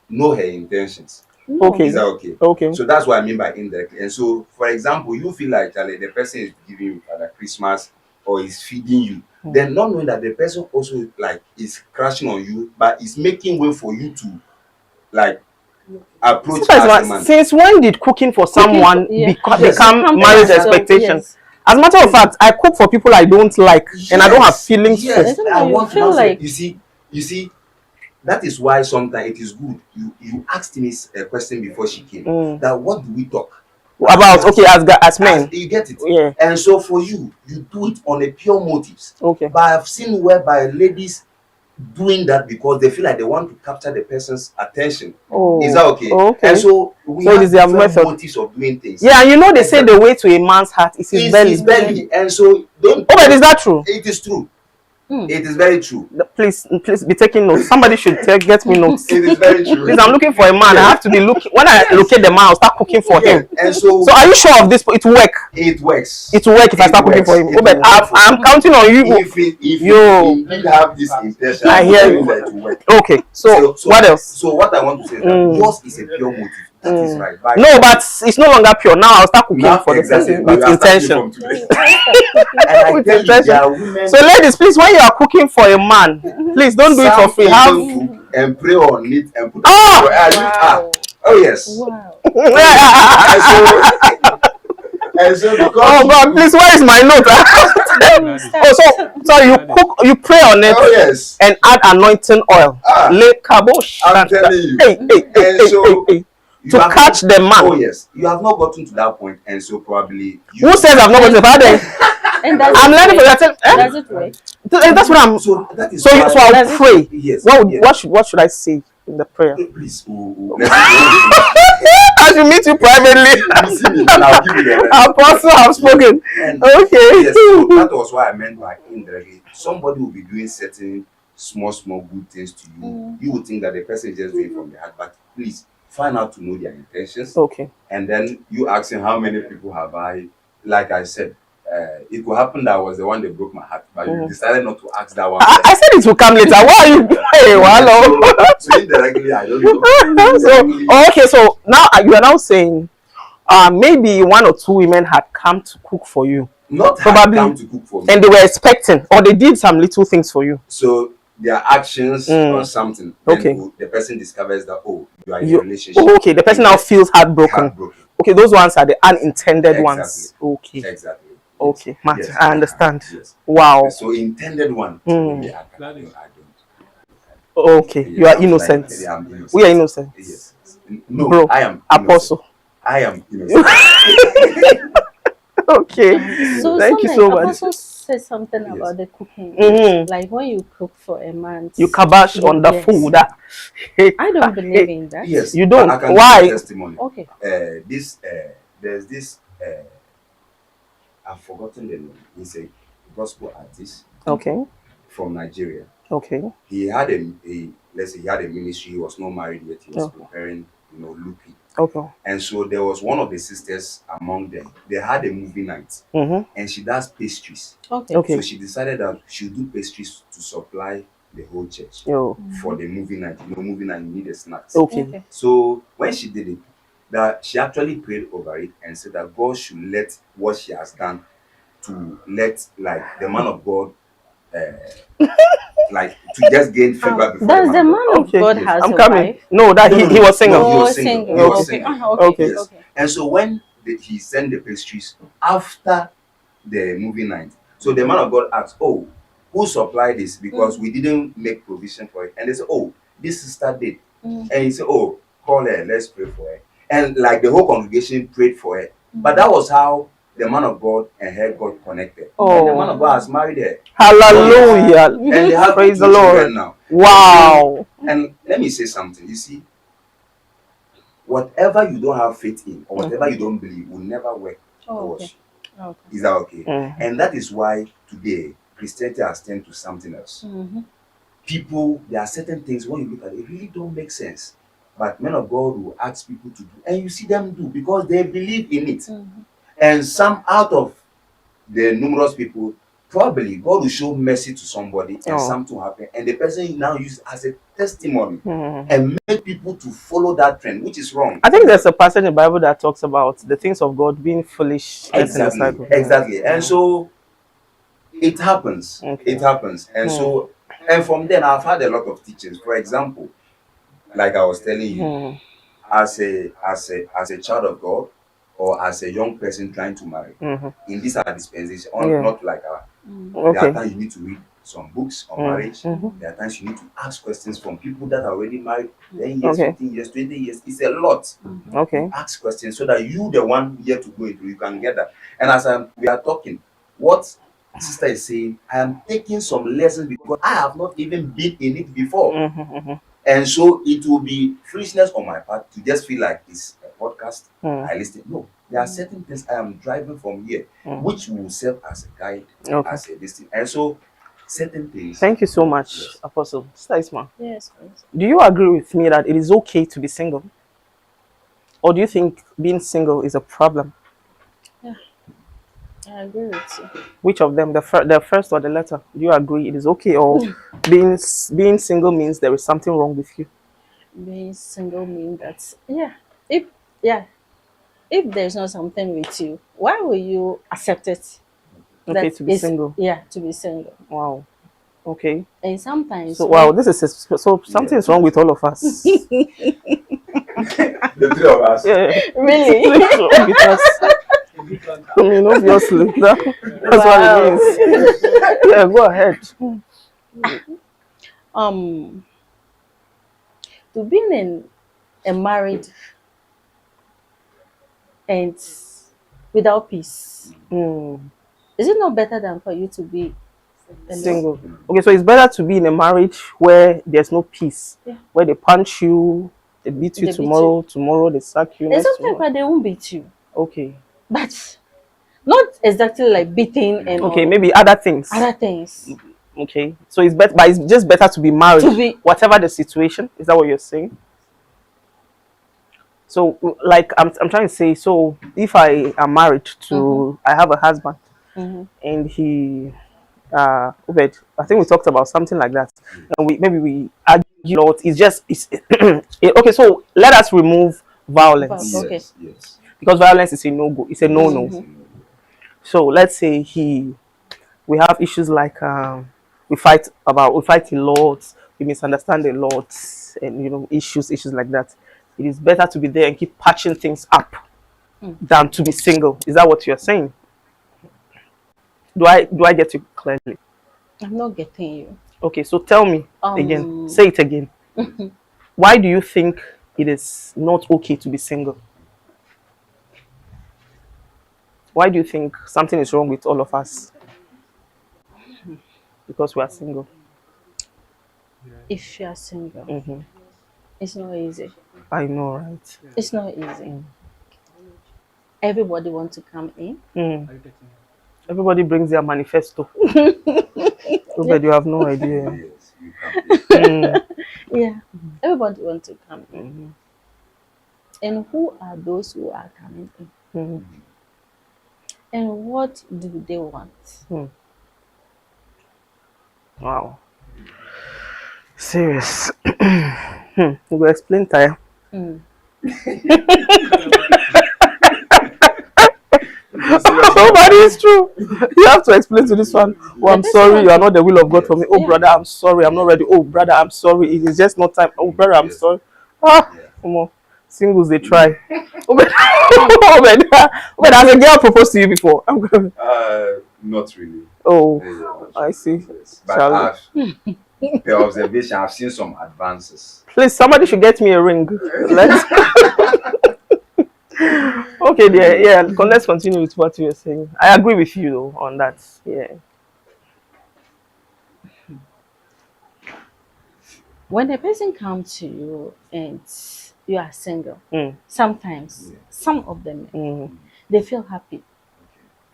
know her intentions. Okay. Is that okay? Okay. So that's what I mean by indirectly. And so, for example, you feel like the person is giving you Father Christmas or is feeding you, then not knowing that the person also like is crashing on you, but is making way for you to like approach as a man. Since when did cooking for someone become marriage expectation? Yes. As a matter of fact, I cook for people I don't like and I don't have feelings for. I want to like you see. That is why sometimes it is good. You asked me a question before she came. That what do we talk about? Okay, as men. You get it. Yeah. And so for you do it on a pure motives. Okay. But I've seen whereby ladies doing that because they feel like they want to capture the person's attention. Is that okay? Okay. And so we have different motives of doing things. Yeah, and you know they say the way to a man's heart is his belly. His belly. And so don't. Oh, but is that true? It is true. It is very true. Please be taking notes. Somebody should get me notes. It is very true. Please, I'm looking for a man. I have to be looking. When I locate the man, I'll start cooking for him. And so are you sure of this? It will work. It works. It will work if I start cooking for him. Oh, but I'm counting on you. If you have this intention, I hear you. That will work. Okay. So what else? So what I want to say is that yours is a pure motive. That is right. No, but it's no longer pure. Now I'll start cooking for the person with intention. So ladies, please, when you are cooking for a man, please don't do it for free. Have and pray on it and put oh yes. Wow. And so because oh God, please, where is my note? so you pray on it. Oh yes. And add anointing oil. I'm telling you. To catch the man. Oh yes, you have not gotten to that point, and so probably. Who says I've not gotten to that? I'm learning from that. Does it work? That's what I'm. So that is. So I'll pray. Yes. What should I say in the prayer? Please. I should meet you privately. I'll give you Apostle have spoken. Okay. Yes. So that was what I meant by indirectly. Somebody will be doing certain small good things to you. You would think that the person is just doing it from the heart, but please. Find out to know their intentions. Okay. And then you asking how many people have I, like I said, it could happen that I was the one that broke my heart, but you decided not to ask that one. I said it will come later. Why are you? Hey, hello. So indirectly, I don't know. Okay, so now you are now saying, maybe one or two women had come to cook for you. Not probably come to cook for me, and they were expecting, or they did some little things for you. So their actions or something. Okay. The person discovers that you are in a relationship. Okay, the person now feels heartbroken. Okay, those ones are the unintended ones. Okay. Exactly. Okay, Matt, I understand. Yes. Wow. So intended one. I don't. Okay, you are innocent. We are innocent. Yes. No, bro, I am Apostle. I am innocent. Okay. So thank you so much. Apostle said something about the cooking. Like when you cook for a man, you kabash on the food. I don't believe in that. Yes, you don't. I can Why? give testimony. Okay. There's this. I've forgotten the name. He's a gospel artist. Okay. From Nigeria. Okay. He had let's say he had a ministry. He was not married yet. He was preparing, Lupi. Okay. And so there was one of the sisters among them. They had a movie night, and she does pastries. Okay. So she decided that she'll do pastries to supply the whole church for the movie night. Movie night, you need the snacks. Okay. So when she did it, that she actually prayed over it and said that God should let what she has done to let like the man of God like to just gain favor before does the man of God has I'm a coming. wife? No, that he was single. No, he was single. He was single. Okay. Yes. And so when he sent the pastries after the movie night, so the man of God asked, "Oh, who supplied this? Because we didn't make provision for it." And they said, "Oh, this sister did." And he said, "Oh, call her. Let's pray for her." And like the whole congregation prayed for her. But that was how the man of God and her got connected. And the man of God has married her. Hallelujah. And they have praise the two Lord children now. Wow. And let me say something. You see, whatever you don't have faith in or whatever you don't believe will never work towards you. Okay. Is that okay? Mm-hmm. And that is why today Christianity has turned to something else. People, there are certain things when you look at it, really don't make sense. But men of God will ask people to do, and you see them do because they believe in it. And some out of the numerous people, probably God will show mercy to somebody and something will happen, and the person now uses as a testimony and make people to follow that trend, which is wrong. I think there's a passage in the Bible that talks about the things of God being foolish. Exactly. And so it happens. Okay. It happens. And so, and from then I've had a lot of teachings. For example, like I was telling you, as a child of God or as a young person trying to marry, in this our dispensation, not like our there are times you need to read some books on marriage. There are times you need to ask questions from people that are already married 10 years, 15 years, 20 years. It's a lot. You ask questions so that you, the one yet to go into, you can get that. And as we are talking, what sister is saying, I am taking some lessons because I have not even been in it before. And so it will be foolishness on my part to just feel like it's a podcast. I listen. No, there are certain things I am driving from here, which will serve as a guide, as a listening. And so certain things. Thank you so much, Apostle. Sister Isma. Yes, please. Do you agree with me that it is okay to be single? Or do you think being single is a problem? Yeah, I agree with you. Which of them, the first or the latter? Do you agree it is okay, or being single means there is something wrong with you? Being single means that if there's not something with you, why will you accept it? Okay, to be single. Yeah, to be single. Wow. Okay. And sometimes so so something is wrong with all of us. The three of us. Yeah. Really? Because I mean, obviously that's what it means. Yeah, go ahead. To being in a married and without peace, is it not better than for you to be single? Okay, so it's better to be in a marriage where there's no peace, where they punch you, they beat you tomorrow they sack you. And sometimes they won't beat you. Okay. But not exactly like beating and okay, maybe other things. Okay, so it's better, but it's just better to be married, whatever the situation. Is that what you're saying? So, like, I'm trying to say, so if I am married to, I have a husband, and he, Obed, I think we talked about something like that, and we argue a lot. Okay. So let us remove violence. Yes. Because violence is a no-go. It's a no-no. So let's say we have issues like we fight a lot, we misunderstand a lot, and issues like that. It is better to be there and keep patching things up than to be single. Is that what you're saying? Do I get you clearly? I'm not getting you. Okay, so tell me again. Say it again. Why do you think it is not okay to be single? Why do you think something is wrong with all of us? Because we are single. If you are single, it's not easy. I know, right? It's not easy. Everybody wants to come in. Everybody brings their manifesto. But you have no idea. Yeah, everybody wants to come in. And who are those who are coming in? And what do they want? Wow. Serious. You will explain, Taya. But it's true. You have to explain to this one. Oh, I'm sorry, you are not the will of God for me. Oh, brother, I'm sorry, I'm not ready. Oh, brother, I'm sorry, it is just not time. Oh, brother, I'm sorry. Come on. Singles, they try. But has a girl proposed to you before? Not really. Oh, I see. But per observation, I've seen some advances. Please, somebody should get me a ring. Let's. Okay, dear. Yeah, let's continue with what you were saying. I agree with you though on that. Yeah. when a person comes to you and you are single, Mm. sometimes some of them they feel happy.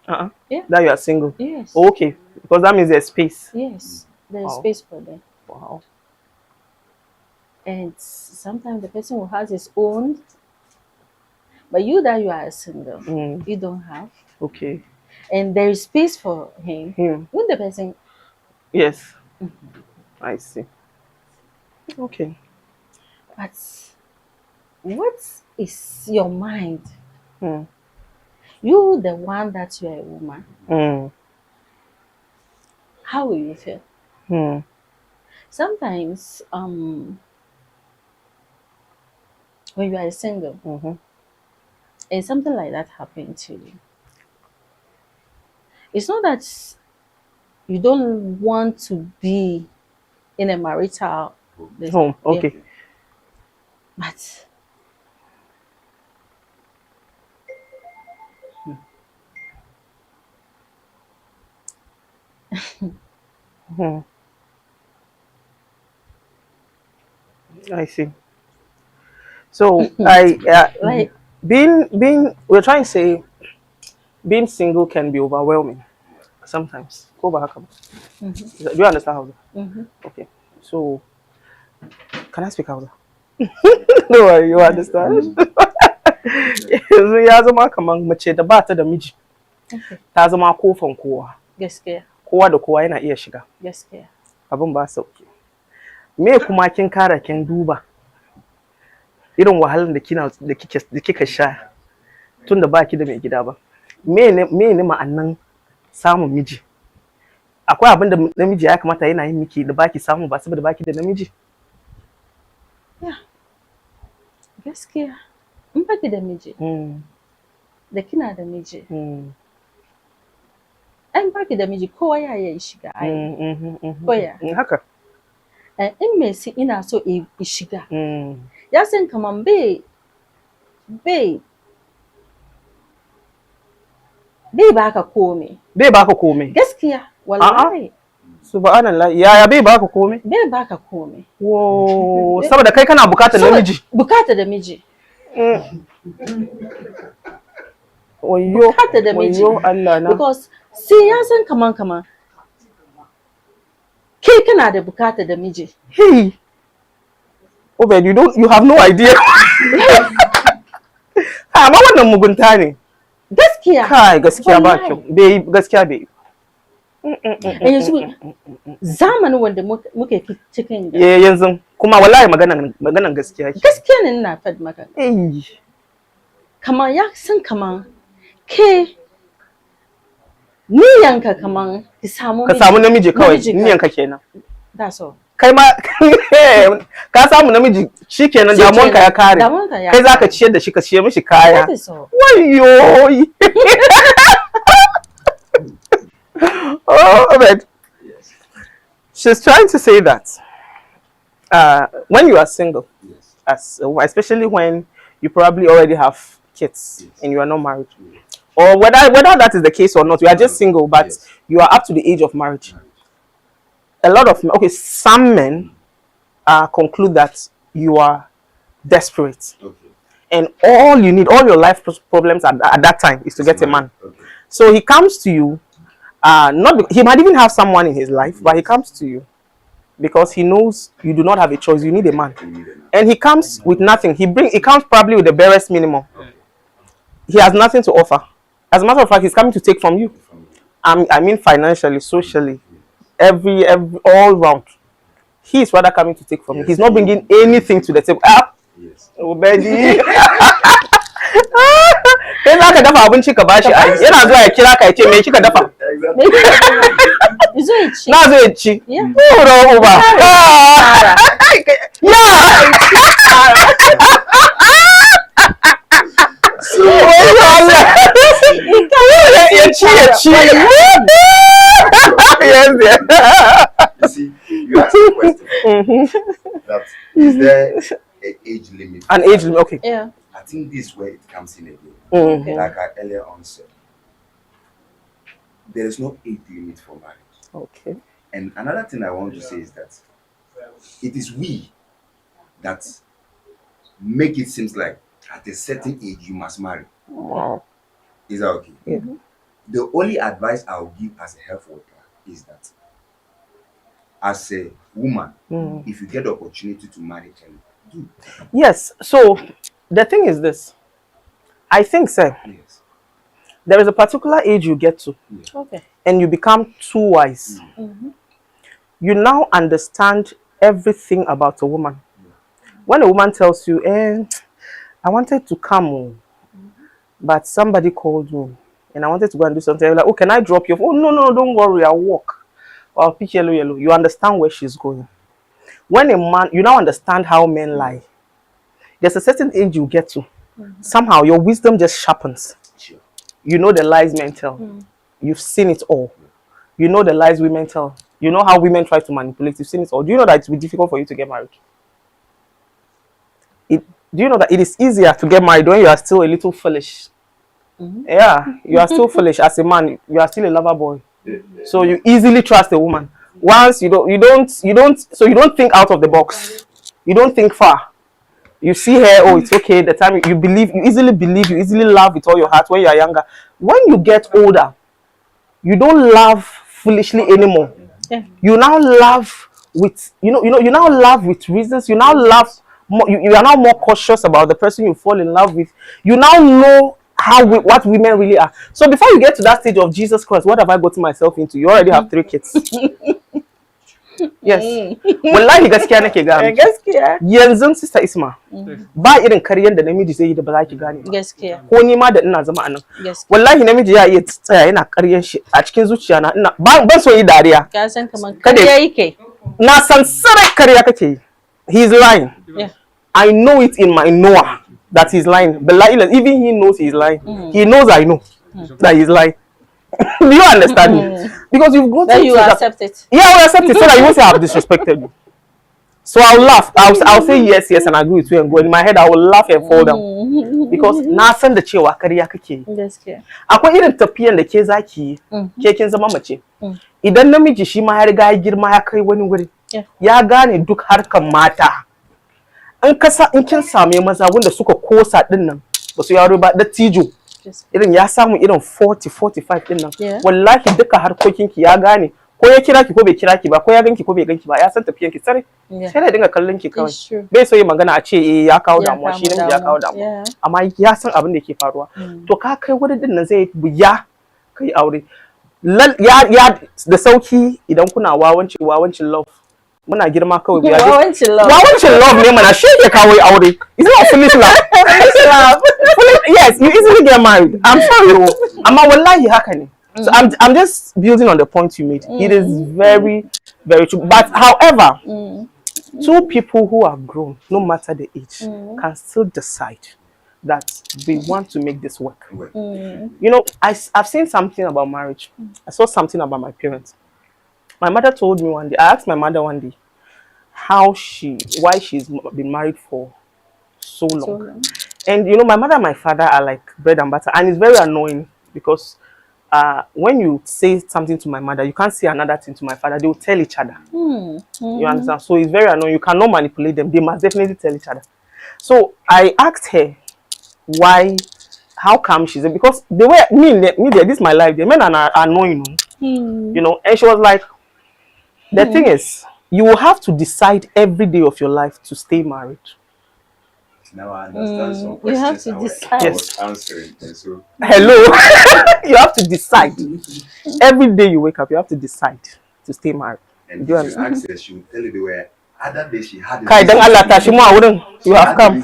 Yeah. That you are single. Yes. Okay, because that means there's space. Yes. There's Wow. space for them. Wow. And sometimes the person will have his own, but you that you are single, you don't have. Okay. And there is space for him. Him. When the person, Yes. I see. Okay. but what is your mind? Mm. You, the one that you are a woman, Mm. how will you feel? Mm. Sometimes, when you are single Mm-hmm. and something like that happened to you, it's not that you don't want to be in a marital Home. yeah, Okay. but Mm. I see. So I like being we're trying to say being single can be overwhelming sometimes. Go back. Do you understand how? Okay. So can I speak out? No worry, you understand. Yanzu ya zama kaman mace da ba ta da miji. Ta zama kofan kowa. gaskiya Kowa da kowa yana iya shiga. gaskiya Abin ba sauki. Me kuma kin kara kin duba irin wahalar da kika sha tun da baki da mai gida ba. Me ne ma'annan samun miji? Akwai abin da namiji ya kamata yana yin miki da baki samu ba saboda baki da namiji? gaskiya in baki da miji Mm. da kina da miji Mm. an baki da miji kowa ya yi shiga ai koya Haka. in me si ina so in shiga Mm. ya san kaman bai baka komai Bai baka komai. gaskiya wallahi Subhanallah. Yaya bai baka komai? bai baka komai Wo, saboda kai kana bukatar namiji. bukata da miji Wayyo. bukata da miji Wayyo Allah na. because sai ya san kaman ke kana da bukata da miji Hey. Obed, you have no idea. Amma wannan mugunta ne. gaskiya Kai gaskiya ba kyau. Bai gaskiya bai. yanzu zamanin wanda muke cikin Yanzu kuma wallahi maganan gaskiya ke. gaskiya ne ina faɗi maka kamar ya san kamar ke niyanka kamar ki samu namiji kawai niyanka kenan. that's all Kai ma ka samu namiji shikenan damuwanka ya kare. Kai zaka ciyar da shi ka ciyar mishi kaya. Wayyo. Oh, but she's trying to say that when you are single, especially when you probably already have kids and you are not married, or whether that is the case or not, you are just single, but you are up to the age of marriage. A lot of some men conclude that you are desperate, and all you need, all your life problems at that time is to get a man. So he comes to you. He might even have someone in his life, but he comes to you because he knows you do not have a choice. You need a man, and he comes with nothing. He comes probably with the barest minimum. He has nothing to offer. As a matter of fact, he's coming to take from you. I mean, financially, socially, every all round. He is rather coming to take from you. He's not bringing anything to the table. Oh, baby. Kai za ka dafa abinci ka bashi yana zuwa ya kira ka ya ce me kika dafa na zo ya ci uro uba ya ci You see, you asked a question that is there an age limit? An age limit, okay. Yeah. I think this is where it comes in again. Okay. Like I earlier on said, there is no age limit for marriage. Okay. And another thing I want to say is that it is we that make it seems like at a certain age you must marry. Wow. Is that okay? Yeah. The only advice I'll give as a health worker is that as a woman, if you get the opportunity to marry early, do. Yes. So the thing is this. I think, sir, Yes. there is a particular age you get to, Okay. and you become too wise. You now understand everything about a woman. When a woman tells you, I wanted to come, but somebody called me, and I wanted to go and do something, you're like, oh, can I drop you off? Oh, no, no, don't worry, I'll walk. Or I'll pick yellow, yellow. You understand where she's going. When a man, you now understand how men lie. There's a certain age you get to. Somehow your wisdom just sharpens. Sure. You know the lies men tell. You've seen it all. You know the lies women tell. You know how women try to manipulate. You've seen it all. Do you know that it will be difficult for you to get married? Do you know that it is easier to get married when you are still a little foolish? Yeah, you are still foolish as a man. You are still a lover boy. So you easily trust a woman. Once you don't think out of the box. You don't think far. You see her, oh, it's okay. The time you easily believe, you easily love with all your heart when you are younger. When you get older, you don't love foolishly anymore. Yeah. You now love with you now love with reasons. You now love more, you are now more cautious about the person you fall in love with. You now know what women really are. So before you get to that stage of Jesus Christ, what have I gotten myself into? You already have 3 kids. Yes. Wallahi gaskiya nake ga miki. Gaskiya. Yanzu sister Isma. Ba irin karyan da namiji zai yi da ba za ki gane ba. Gaskiya. Ko ni ma da ina zama anan. Gaskiya. Wallahi namiji ya iya tsaya yana karyan shi a cikin zuciya na ina ban so yi dariya. Ka san kaman karya yake. Na san sarai karya kake yi. He's lying. Yeah. I know it in my knower that he's lying. But even he knows he's lying. He knows I know that he's lying. Do you understand me? Because you've got Then to you accept it. Yeah, I will accept it so that you won't say I've disrespected you. So I'll laugh. I'll say yes, yes, and agree with you and go. In my head, I will laugh and fall down. Because na san da cewa ƙarya kake yi. Gaskiya. Akwai irin tafiyan da ke zaki yi, ke kin zama mace. Idan namiji shi ma ya riga ya girma ya kai wani wuri, ya gane duk harkan mata. In kin same maza wanda suka kosa din nan, ba su yaro ba da tijo. Irin ya samu irin 40 45 din nan. Wallahi duka harkokinki ya gane. Ko ya kira ki ko bai kira ki ba, ko ya ganki ko bai ganki ba, ya san tafiyan ki sare. Sai da dinga kallon ki kawai. Bai so yi magana a ce ya kawo damuwa, shi namiji ya kawo damuwa. Amma ya san abin da yake faruwa. To ka kai wurin din nan zai buya kai aure. Ya da sauki idan kuna wawancin love. Muna girma kawai biya. Wawancin love ne mana shi ke kawo aure. It's not foolish love. Yes, you easily get married. I'm sorry. Amma wallahi haka ne. So I'm just building on the point you made. It is very, very true. But however, 2 people who are grown, no matter the age, can still decide that they want to make this work. You know, I've seen something about marriage. I saw something about my parents. My mother told me one day, I asked my mother one day why she's been married for so long. And you know, my mother and my father are like bread and butter, and it's very annoying because when you say something to my mother, you can't say another thing to my father. They will tell each other. You understand? So it's very annoying. You cannot manipulate them. They must definitely tell each other. So I asked her how come she said, because the way this is my life. The men are annoying, you know. And she was like, the thing is, you will have to decide every day of your life to stay married. Now I understand some questions. You have to decide. I was answering. So. Hello. You have to decide. Every day you wake up, you have to decide to stay married. And if you ask her, she will tell you the way. Other day she had Kai dan Allah tashi mu a wurin. You have come.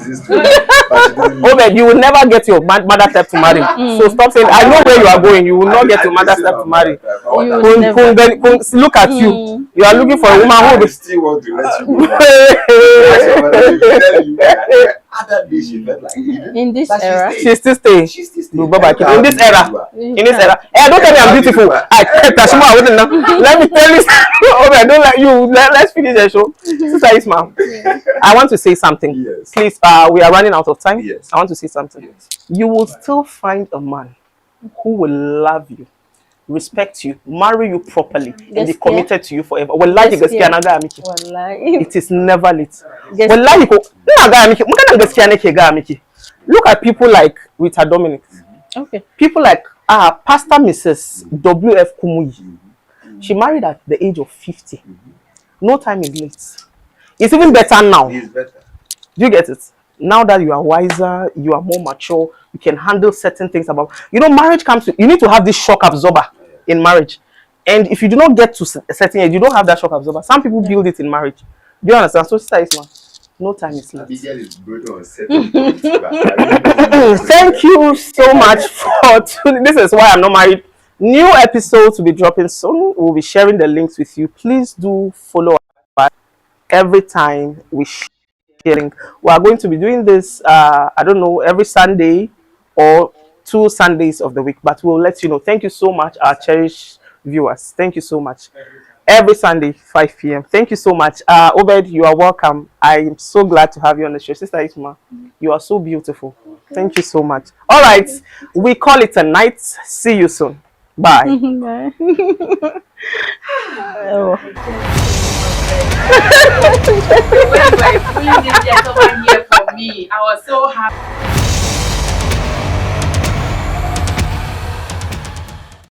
Oh, but you will never get your mother step to marry. So stop saying, I know where you are going. You will not get your mother step to marry. Look at you. You are looking for a woman who will still want to let you go. Other day she felt like in this era. She's still staying. In this era. Hey, don't tell me I'm beautiful. Let me tell you. Oh, I don't like you. Let's finish the show. Sister Isma, I want to say something. Yes. Please, we are running out of time. Yes. I want to say something. Yes. You will still find a man who will love you respect you, marry you properly, and be Gaskiya. committed to you forever. Wallahi gaskiya na gaya miki. Wallahi. It is never late. Gaskiya. Wallahi ko ina gaya miki, maganar gaskiya nake gaya miki. Look at people like Rita Dominic. Okay. People like Pastor Mrs. W.F. Kumuyi. She married at the age of 50. No time is late. It's even better now. It's better. Do you get it? Now that you are wiser, you are more mature, you can handle certain things about. You know, marriage comes to, you need to have this shock absorber in marriage. And if you do not get to a certain age, you don't have that shock absorber. Some people build it in marriage. Do you understand? So, sister Isma, no time is late. Thank you so much for tuning. This is why I'm not married. New episodes will be dropping soon. We'll be sharing the links with you. Please do follow us every time we share link. We are going to be doing this, I don't know, every Sunday or 2 Sundays of the week, but we'll let you know. Thank you so much, our cherished viewers. Thank you so much. Every Sunday, 5 p.m. Thank you so much. Obed, you are welcome. I'm so glad to have you on the show. Sister Isma, you are so beautiful. Thank you so much. All right, we call it a night. See you soon. Bye. Bye. Oh.